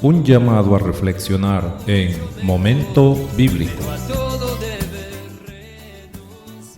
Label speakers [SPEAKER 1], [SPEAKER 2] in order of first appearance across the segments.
[SPEAKER 1] Un llamado a reflexionar en Momento Bíblico.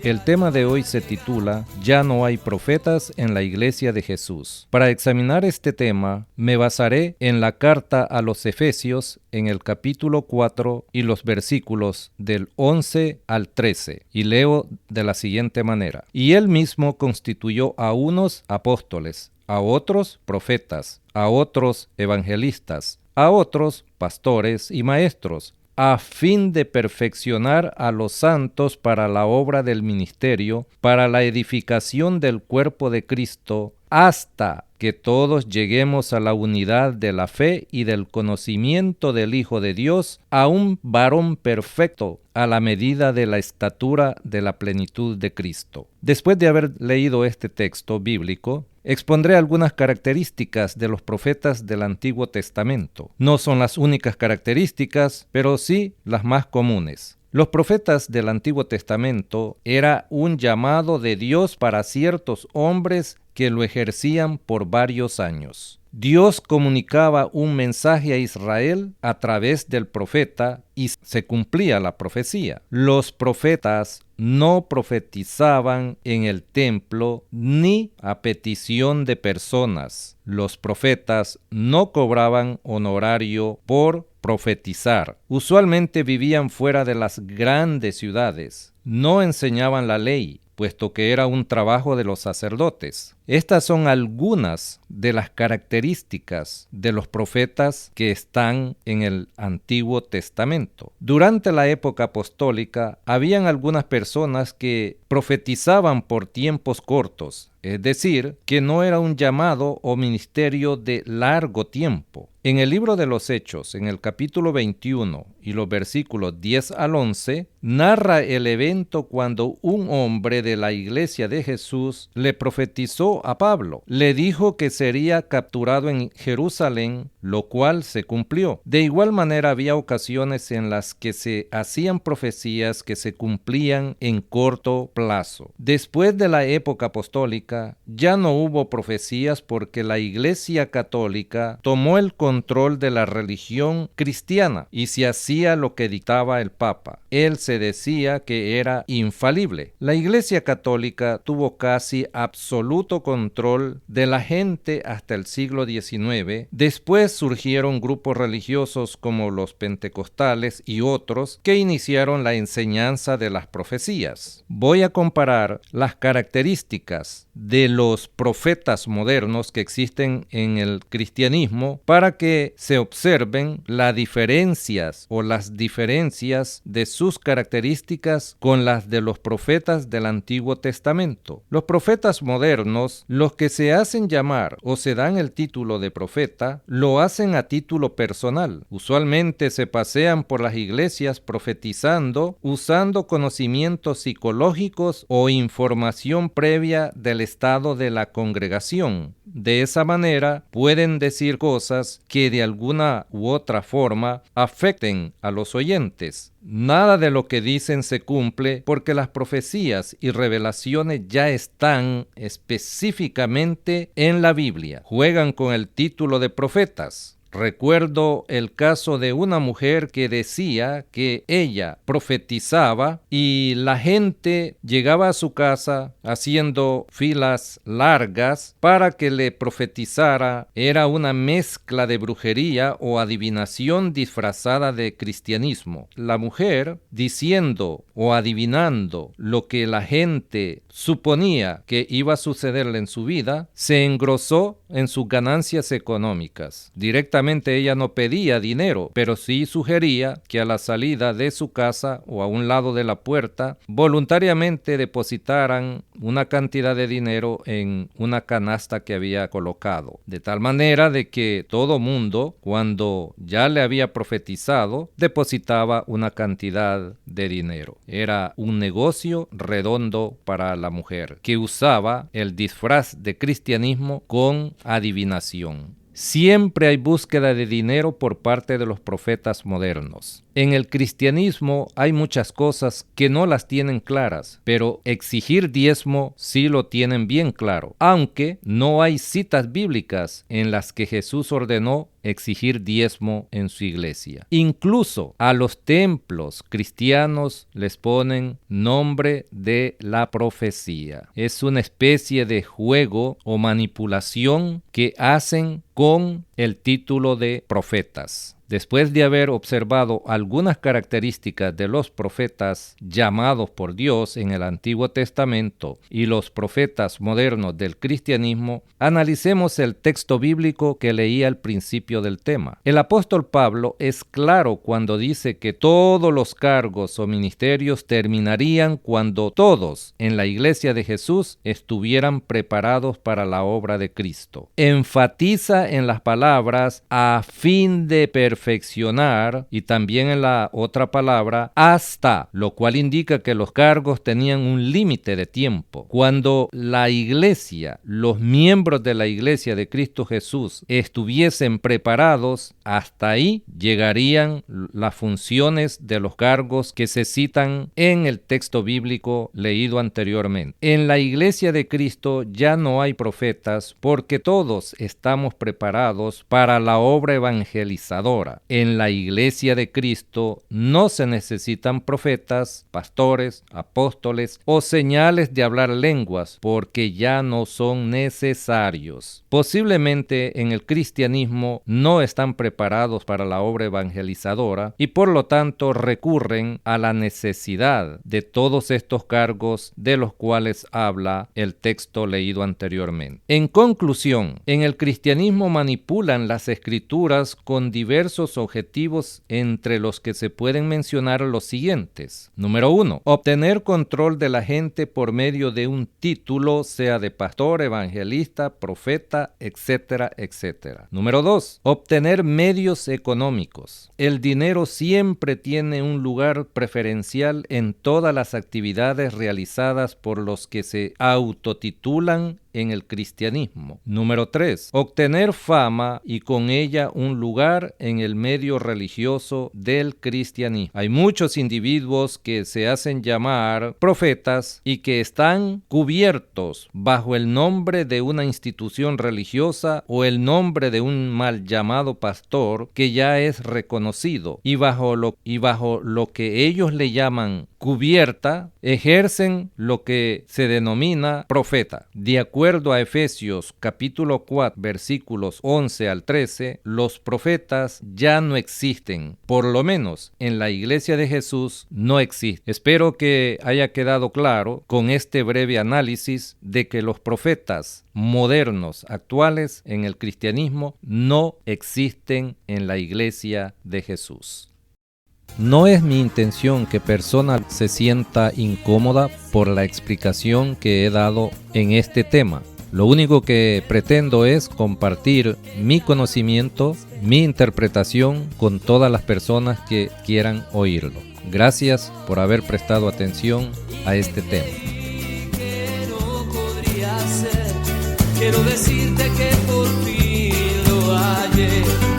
[SPEAKER 2] El tema de hoy se titula Ya no hay profetas en la Iglesia de Jesús. Para examinar este tema, me basaré en la carta a los Efesios en el capítulo 4 y los versículos del 11 al 13, y leo de la siguiente manera. Y él mismo constituyó a unos apóstoles, a otros profetas, a otros evangelistas, a otros pastores y maestros, a fin de perfeccionar a los santos para la obra del ministerio, para la edificación del cuerpo de Cristo, hasta que todos lleguemos a la unidad de la fe y del conocimiento del Hijo de Dios, a un varón perfecto, a la medida de la estatura de la plenitud de Cristo. Después de haber leído este texto bíblico, expondré algunas características de los profetas del Antiguo Testamento. No son las únicas características, pero sí las más comunes. Los profetas del Antiguo Testamento era un llamado de Dios para ciertos hombres que lo ejercían por varios años. Dios comunicaba un mensaje a Israel a través del profeta y se cumplía la profecía. Los profetas no profetizaban en el templo ni a petición de personas. Los profetas no cobraban honorario por profetizar. Usualmente vivían fuera de las grandes ciudades. No enseñaban la ley, puesto que era un trabajo de los sacerdotes. Estas son algunas de las características de los profetas que están en el Antiguo Testamento. Durante la época apostólica, habían algunas personas que profetizaban por tiempos cortos, es decir, que no era un llamado o ministerio de largo tiempo. En el libro de los Hechos, en el capítulo 21 y los versículos 10 al 11, narra el evento cuando un hombre de la iglesia de Jesús le profetizó a Pablo. Le dijo que sería capturado en Jerusalén, lo cual se cumplió. De igual manera, había ocasiones en las que se hacían profecías que se cumplían en corto plazo. Después de la época apostólica, ya no hubo profecías porque la Iglesia Católica tomó el control de la religión cristiana y se hacía lo que dictaba el Papa. Él se decía que era infalible. La Iglesia Católica tuvo casi absoluto control de la gente hasta el siglo XIX. Después surgieron grupos religiosos como los pentecostales y otros que iniciaron la enseñanza de las profecías. Voy a comparar las características de los profetas modernos que existen en el cristianismo para que se observen las diferencias de sus características con las de los profetas del Antiguo Testamento. Los profetas modernos, los que se hacen llamar o se dan el título de profeta, lo hacen a título personal. Usualmente se pasean por las iglesias profetizando, usando conocimientos psicológicos o información previa del estado de la congregación. De esa manera pueden decir cosas que de alguna u otra forma afecten a los oyentes. Nada de lo que dicen se cumple porque las profecías y revelaciones ya están específicamente en la Biblia. Juegan con el título de profetas. Recuerdo el caso de una mujer que decía que ella profetizaba y la gente llegaba a su casa haciendo filas largas para que le profetizara. Era una mezcla de brujería o adivinación disfrazada de cristianismo. La mujer, diciendo o adivinando lo que la gente suponía que iba a sucederle en su vida, se engrosó en sus ganancias económicas. Directamente ella no pedía dinero, pero sí sugería que a la salida de su casa o a un lado de la puerta voluntariamente depositaran una cantidad de dinero en una canasta que había colocado, de tal manera de que todo mundo, cuando ya le había profetizado, depositaba una cantidad de dinero. Era un negocio redondo para la mujer, que usaba el disfraz de cristianismo con adivinación. Siempre hay búsqueda de dinero por parte de los profetas modernos. En el cristianismo hay muchas cosas que no las tienen claras, pero exigir diezmo sí lo tienen bien claro, aunque no hay citas bíblicas en las que Jesús ordenó exigir diezmo en su iglesia. Incluso a los templos cristianos les ponen nombre de la profecía. Es una especie de juego o manipulación que hacen con el título de profetas. Después de haber observado algunas características de los profetas llamados por Dios en el Antiguo Testamento y los profetas modernos del cristianismo, analicemos el texto bíblico que leí al principio del tema. El apóstol Pablo es claro cuando dice que todos los cargos o ministerios terminarían cuando todos en la iglesia de Jesús estuvieran preparados para la obra de Cristo. Enfatiza en las palabras a fin de perfeccionar y también en la otra palabra hasta, lo cual indica que los cargos tenían un límite de tiempo. Cuando la iglesia, los miembros de la iglesia de Cristo Jesús estuviesen preparados, hasta ahí llegarían las funciones de los cargos que se citan en el texto bíblico leído anteriormente. En la iglesia de Cristo ya no hay profetas porque todos estamos preparados para la obra evangelizadora. En la iglesia de Cristo no se necesitan profetas, pastores, apóstoles o señales de hablar lenguas porque ya no son necesarios. Posiblemente en el cristianismo no están preparados para la obra evangelizadora y por lo tanto recurren a la necesidad de todos estos cargos de los cuales habla el texto leído anteriormente. En conclusión, en el cristianismo manipulan las escrituras con diversos objetivos, entre los que se pueden mencionar los siguientes. Número 1. Obtener control de la gente por medio de un título, sea de pastor, evangelista, profeta, etcétera, etcétera. Número 2. Obtener medios económicos. El dinero siempre tiene un lugar preferencial en todas las actividades realizadas por los que se autotitulan en el cristianismo. Número 3. Obtener fama y con ella un lugar en el medio religioso del cristianismo. Hay muchos individuos que se hacen llamar profetas y que están cubiertos bajo el nombre de una institución religiosa o el nombre de un mal llamado pastor que ya es reconocido y bajo lo que ellos le llaman cubierta, ejercen lo que se denomina profeta. De acuerdo a Efesios capítulo 4 versículos 11 al 13, los profetas ya no existen, por lo menos en la iglesia de Jesús no existen. Espero que haya quedado claro con este breve análisis de que los profetas modernos, actuales en el cristianismo, no existen en la iglesia de Jesús. No es mi intención que persona se sienta incómoda por la explicación que he dado en este tema. Lo único que pretendo es compartir mi conocimiento, mi interpretación con todas las personas que quieran oírlo. Gracias por haber prestado atención a este tema.
[SPEAKER 3] Quiero decirte que por fin lo hallé.